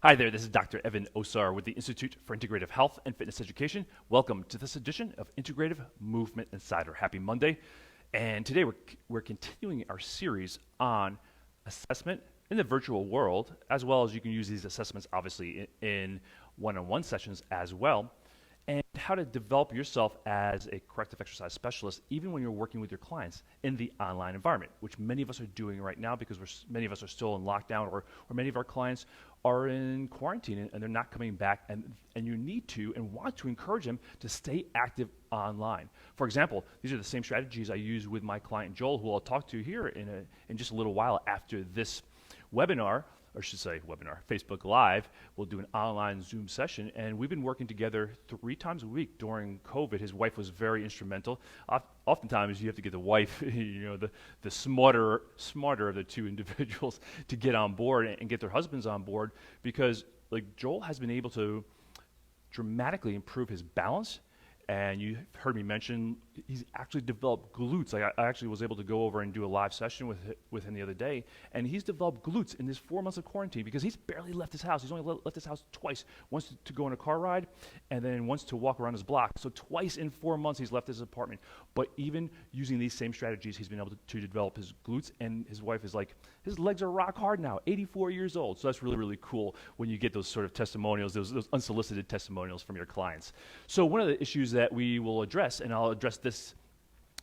Hi there, this is Dr. Evan O.S.A.R. with the Institute for Integrative Health and Fitness Education. Welcome to this edition of Integrative Movement Insider. Happy Monday. And today we're continuing our series on assessment in the virtual world, as well as you can use these assessments obviously in one-on-one sessions as well, and how to develop yourself as a corrective exercise specialist even when you're working with your clients in the online environment, which many of us are doing right now because many of us are still in lockdown or many of our clients are in quarantine and they're not coming back, and you need to and want to encourage them to stay active online. For example, these are the same strategies I use with my client Joel, who I'll talk to here in just a little while after this webinar, or I should say webinar, Facebook Live. We'll do an online Zoom session, and we've been working together 3 times a week during COVID. His wife was very instrumental. Oftentimes, you have to get the wife, the smarter of the two individuals to get on board and get their husbands on board, because like Joel has been able to dramatically improve his balance. And you heard me mention he's actually developed glutes. I actually was able to go over and do a live session with him the other day, and he's developed glutes in this 4 months of quarantine because he's barely left his house. He's only left his house twice, once to go on a car ride and then once to walk around his block. So twice in 4 months he's left his apartment. But even using these same strategies, he's been able to develop his glutes, and his wife is like, his legs are rock hard now, 84 years old. So that's really, really cool when you get those sort of testimonials, those unsolicited testimonials from your clients. So one of the issues that we will address, and I'll address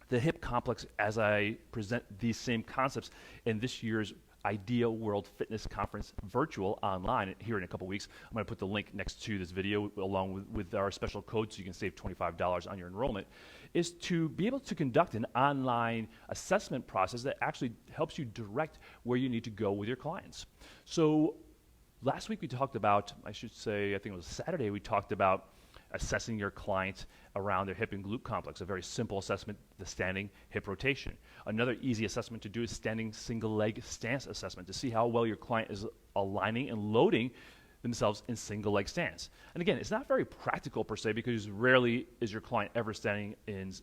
the hip complex as I present these same concepts in this year's Ideal World Fitness Conference virtual online here in a couple weeks. I'm going to put the link next to this video along with our special code so you can save $25 on your enrollment, is to be able to conduct an online assessment process that actually helps you direct where you need to go with your clients. So last week we talked about, I think it was Saturday, we talked about assessing your client around their hip and glute complex, a very simple assessment, the standing hip rotation. Another easy assessment to do is standing single leg stance assessment to see how well your client is aligning and loading themselves in single leg stance. And again, it's not very practical per se because rarely is your client ever standing in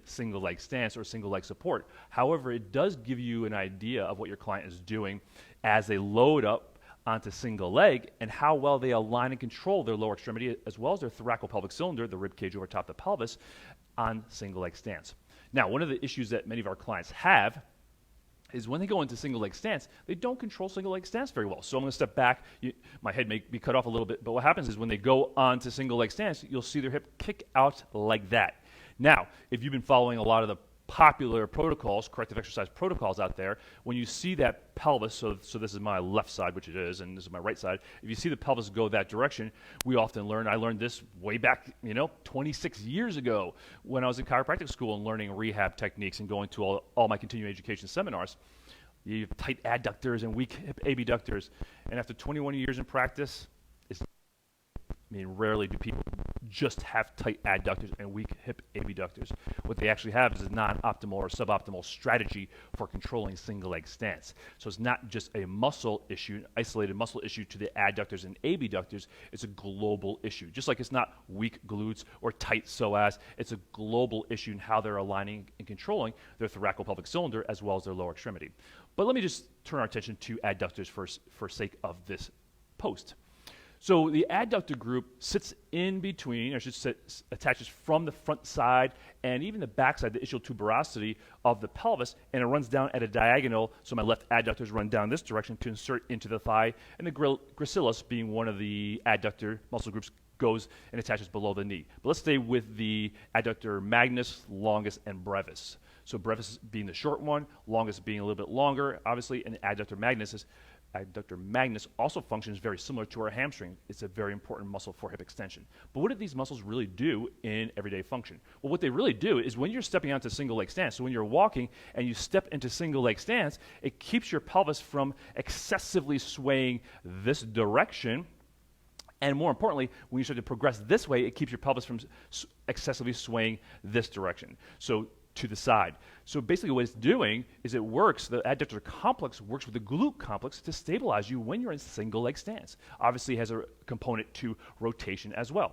single leg stance or single leg support. However, it does give you an idea of what your client is doing as they load up onto single leg and how well they align and control their lower extremity as well as their thoracolpelvic cylinder, the rib cage over top of the pelvis, on single leg stance. Now, one of the issues that many of our clients have is when they go into single leg stance, they don't control single leg stance very well. So I'm going to step back. My head may be cut off a little bit, but what happens is when they go onto single leg stance, you'll see their hip kick out like that. Now, if you've been following a lot of the popular protocols, corrective exercise protocols out there, when you see that pelvis, so this is my left side, which it is, and this is my right side, if you see the pelvis go that direction, we often learn, I learned this way back, 26 years ago when I was in chiropractic school and learning rehab techniques and going to all my continuing education seminars. You have tight adductors and weak hip abductors, and after 21 years in practice, rarely do people just have tight adductors and weak hip abductors. What they actually have is a non-optimal or suboptimal strategy for controlling single leg stance. So it's not just a muscle issue, an isolated muscle issue to the adductors and abductors, it's a global issue. Just like it's not weak glutes or tight psoas, it's a global issue in how they're aligning and controlling their thoracolpelvic cylinder as well as their lower extremity. But let me just turn our attention to adductors for sake of this post. So the adductor group sits in between, attaches from the front side and even the back side, the ischial tuberosity of the pelvis, and it runs down at a diagonal. So my left adductors run down this direction to insert into the thigh, and the gracilis, being one of the adductor muscle groups, goes and attaches below the knee. But let's stay with the adductor magnus, longus, and brevis. So brevis being the short one, longus being a little bit longer, obviously, and the adductor magnus also functions very similar to our hamstring. It's a very important muscle for hip extension. But what do these muscles really do in everyday function? Well, what they really do is when you're stepping onto single leg stance, so when you're walking and you step into single leg stance, it keeps your pelvis from excessively swaying this direction. And more importantly, when you start to progress this way, it keeps your pelvis from excessively swaying this direction. So to the side. So basically what it's doing is the adductor complex works with the glute complex to stabilize you when you're in single leg stance. Obviously it has a component to rotation as well.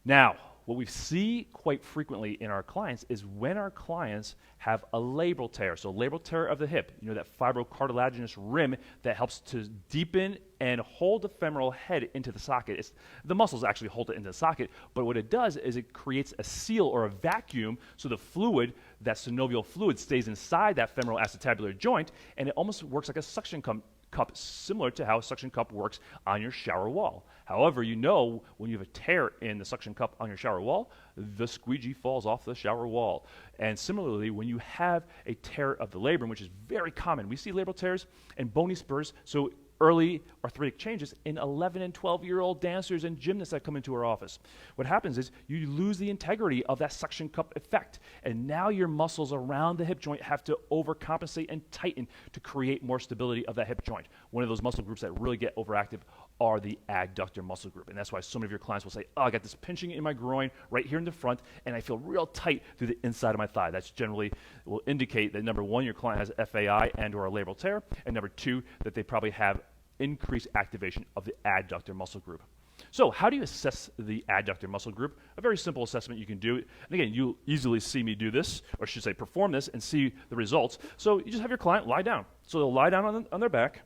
Now, what we see quite frequently in our clients is when our clients have a labral tear. So labral tear of the hip, that fibrocartilaginous rim that helps to deepen and hold the femoral head into the socket. The muscles actually hold it into the socket, but what it does is it creates a seal or a vacuum so the fluid, that synovial fluid, stays inside that femoral acetabular joint, and it almost works like a suction cup, similar to how a suction cup works on your shower wall. However, when you have a tear in the suction cup on your shower wall, the squeegee falls off the shower wall. And similarly, when you have a tear of the labrum, which is very common, we see labral tears and bony spurs, so early arthritic changes in 11 and 12-year-old dancers and gymnasts that come into our office. What happens is you lose the integrity of that suction cup effect, and now your muscles around the hip joint have to overcompensate and tighten to create more stability of that hip joint. One of those muscle groups that really get overactive are the adductor muscle group, and that's why so many of your clients will say, I got this pinching in my groin right here in the front, and I feel real tight through the inside of my thigh. That's generally will indicate that, number one, your client has FAI and or a labral tear, and number two, that they probably have increased activation of the adductor muscle group. So how do you assess the adductor muscle group? A very simple assessment you can do. And again, you'll easily see me do this, or I should say perform this, and see the results. So you just have your client lie down. So they'll lie down on their back,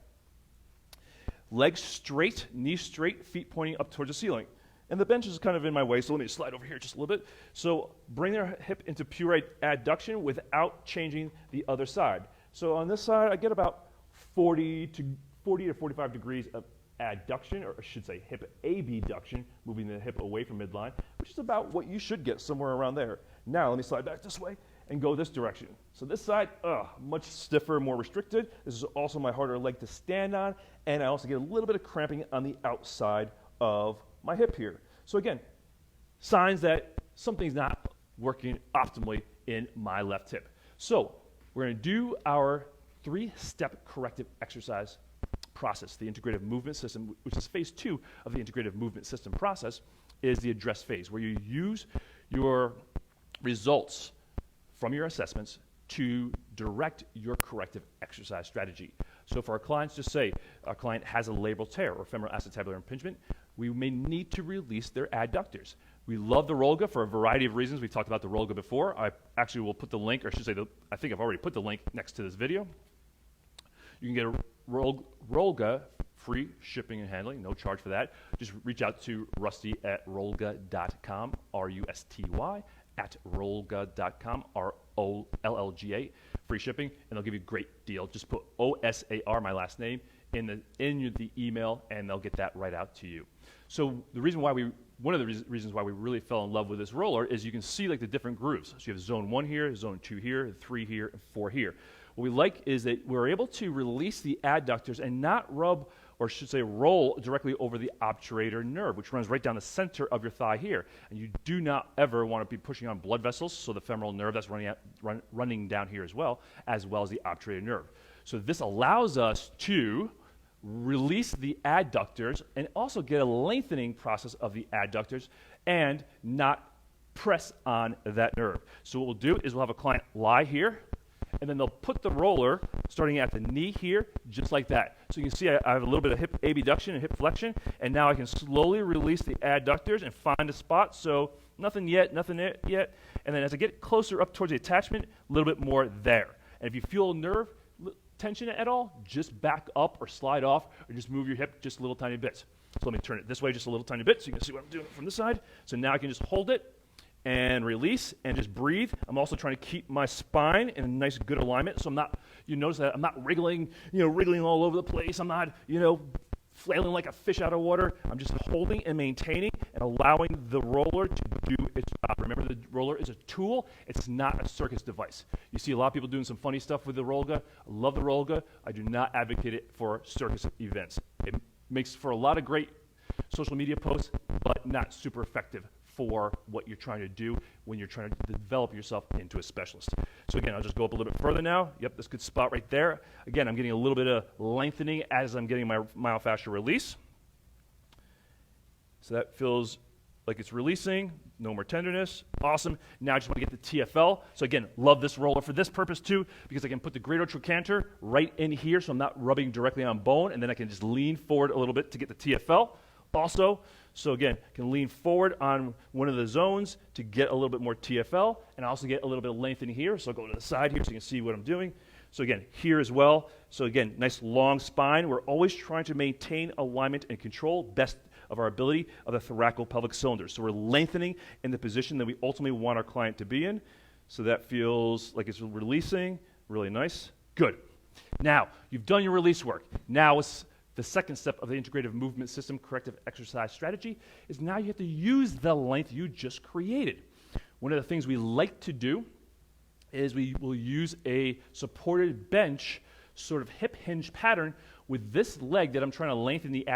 legs straight, knees straight, feet pointing up towards the ceiling. And the bench is kind of in my way, so let me slide over here just a little bit. So bring their hip into pure adduction without changing the other side. So on this side, I get about 40 to 45 degrees of adduction, or I should say hip abduction, moving the hip away from midline, which is about what you should get, somewhere around there. Now let me slide back this way and go this direction. So this side, much stiffer, more restricted. This is also my harder leg to stand on, and I also get a little bit of cramping on the outside of my hip here. So again, signs that something's not working optimally in my left hip. So we're going to do our 3-step corrective exercise process. The integrative movement system, which is phase 2 of the integrative movement system process, is the address phase, where you use your results from your assessments to direct your corrective exercise strategy. So for our clients, just say our client has a labral tear or femoral acetabular impingement, we may need to release their adductors. We love the Rolga for a variety of reasons. We talked about the Rolga before. I actually will put the link, or I should say, I think I've already put the link next to this video. You can get a Rolga, free shipping and handling, no charge for that. Just reach out to Rusty at rolga.com, R-U-S-T-Y, at rolga.com, R-O-L-L-G-A, free shipping, and they'll give you a great deal. Just put O.S.A.R, my last name, in the email, and they'll get that right out to you. So the reason why one of the reasons why we really fell in love with this roller is you can see like the different grooves. So you have zone 1 here, zone 2 here, 3 here, and 4 here. What we like is that we're able to release the adductors and not rub, or I should say roll, directly over the obturator nerve, which runs right down the center of your thigh here. And you do not ever want to be pushing on blood vessels, so the femoral nerve that's running down here as well as the obturator nerve. So this allows us to release the adductors and also get a lengthening process of the adductors and not press on that nerve. So what we'll do is we'll have a client lie here, and then they'll put the roller starting at the knee here, just like that. So you can see I have a little bit of hip abduction and hip flexion, and now I can slowly release the adductors and find a spot. So nothing yet, and then as I get closer up towards the attachment, a little bit more there. And if you feel nerve tension at all, just back up or slide off, or just move your hip just a little tiny bit. So let me turn it this way just a little tiny bit so you can see what I'm doing from this side. So now I can just hold it and release and just breathe. I'm also trying to keep my spine in a nice good alignment, so I'm not, you notice that I'm not wriggling all over the place. I'm not, flailing like a fish out of water. I'm just holding and maintaining and allowing the roller to do its job. Remember, the roller is a tool. It's not a circus device. You see a lot of people doing some funny stuff with the Rolga. I love the Rolga. I do not advocate it for circus events. It makes for a lot of great social media posts, but not super effective for what you're trying to do when you're trying to develop yourself into a specialist. So again, I'll just go up a little bit further now. Yep, this good spot right there. Again, I'm getting a little bit of lengthening as I'm getting my myofascial release. So that feels like it's releasing, no more tenderness. Awesome. Now I just want to get the TFL. So again, love this roller for this purpose too, because I can put the greater trochanter right in here so I'm not rubbing directly on bone, and then I can just lean forward a little bit to get the TFL. Also, So again, can lean forward on one of the zones to get a little bit more TFL, and I also get a little bit of lengthening here. So I'll go to the side here so you can see what I'm doing. So again, here as well. So again, nice long spine. We're always trying to maintain alignment and control best of our ability of the thoracolpelvic cylinder. So we're lengthening in the position that we ultimately want our client to be in. So that feels like it's releasing, really nice. Good. Now, you've done your release work. Now it's the second step of the integrative movement system corrective exercise strategy is now you have to use the length you just created. One of the things we like to do is we will use a supported bench sort of hip hinge pattern with this leg that I'm trying to lengthen the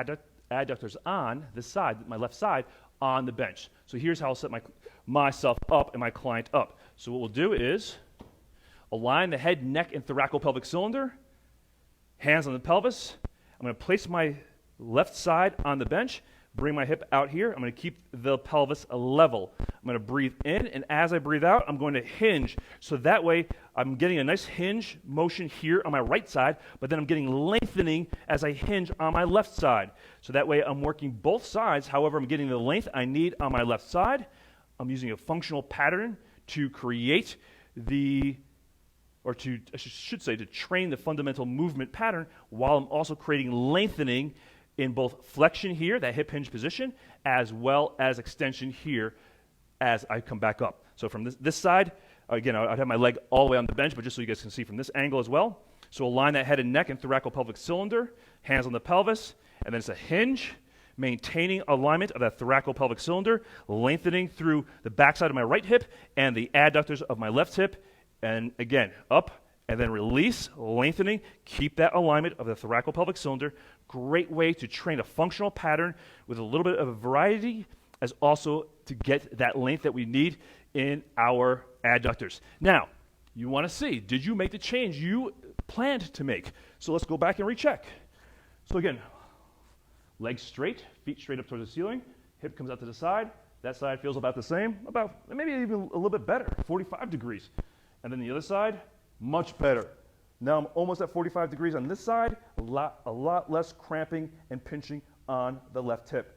adductors on this side, my left side, on the bench. So here's how I'll set myself up and my client up. So what we'll do is align the head, neck, and thoracolpelvic cylinder, hands on the pelvis. I'm going to place my left side on the bench, bring my hip out here. I'm going to keep the pelvis level. I'm going to breathe in, and as I breathe out, I'm going to hinge. So that way, I'm getting a nice hinge motion here on my right side, but then I'm getting lengthening as I hinge on my left side. So that way, I'm working both sides. However, I'm getting the length I need on my left side. I'm using a functional pattern to create I should say, to train the fundamental movement pattern while I'm also creating lengthening in both flexion here, that hip hinge position, as well as extension here as I come back up. So from this side, again, I'd have my leg all the way on the bench, but just so you guys can see from this angle as well. So align that head and neck and thoracolpelvic cylinder, hands on the pelvis, and then it's a hinge, maintaining alignment of that thoracolpelvic cylinder, lengthening through the backside of my right hip and the adductors of my left hip. And again, up and then release, lengthening, keep that alignment of the thoracolpelvic cylinder. Great way to train a functional pattern with a little bit of a variety, as also to get that length that we need in our adductors. Now, you want to see, did you make the change you planned to make? So let's go back and recheck. So again, legs straight, feet straight up towards the ceiling, hip comes out to the side. That side feels about the same, about maybe even a little bit better, 45 degrees. And then the other side, much better. Now I'm almost at 45 degrees on this side, a lot less cramping and pinching on the left hip.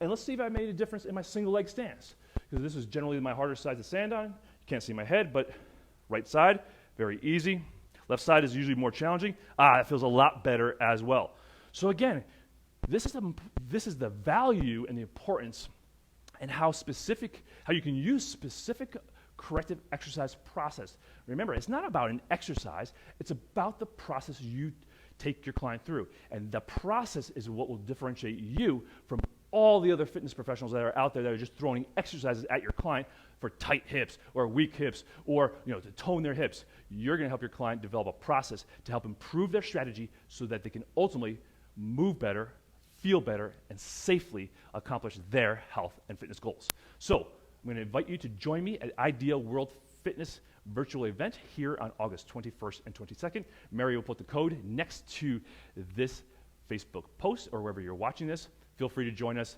And let's see if I made a difference in my single leg stance, because this is generally my harder side to stand on. You can't see my head, but right side, very easy. Left side is usually more challenging. That feels a lot better as well. So again, this is the value and the importance and how you can use specific corrective exercise process. Remember, it's not about an exercise, it's about the process you take your client through. And the process is what will differentiate you from all the other fitness professionals that are out there that are just throwing exercises at your client for tight hips or weak hips or to tone their hips. You're going to help your client develop a process to help improve their strategy so that they can ultimately move better, feel better, and safely accomplish their health and fitness goals. So I'm going to invite you to join me at Ideal World Fitness virtual event here on August 21st and 22nd. Mary will put the code next to this Facebook post or wherever you're watching this. Feel free to join us.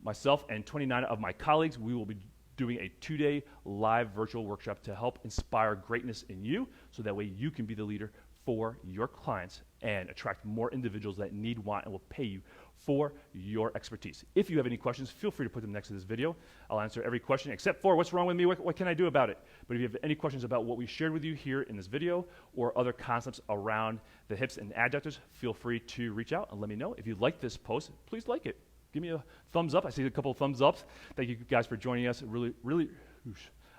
Myself and 29 of my colleagues, we will be doing a 2-day live virtual workshop to help inspire greatness in you so that way you can be the leader for your clients and attract more individuals that need, want, and will pay you for your expertise. If you have any questions, feel free to put them next to this video. I'll answer every question except for what's wrong with me, what can I do about it? But if you have any questions about what we shared with you here in this video or other concepts around the hips and adductors, feel free to reach out and let me know. If you like this post, please like it. Give me a thumbs up. I see a couple of thumbs ups. Thank you guys for joining us. I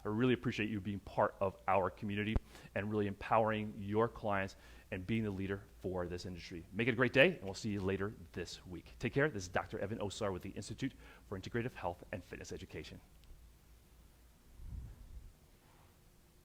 really appreciate you being part of our community and really empowering your clients and being the leader for this industry. Make it a great day, and we'll see you later this week. Take care. This is Dr. Evan O.S.A.R. with the Institute for Integrative Health and Fitness Education.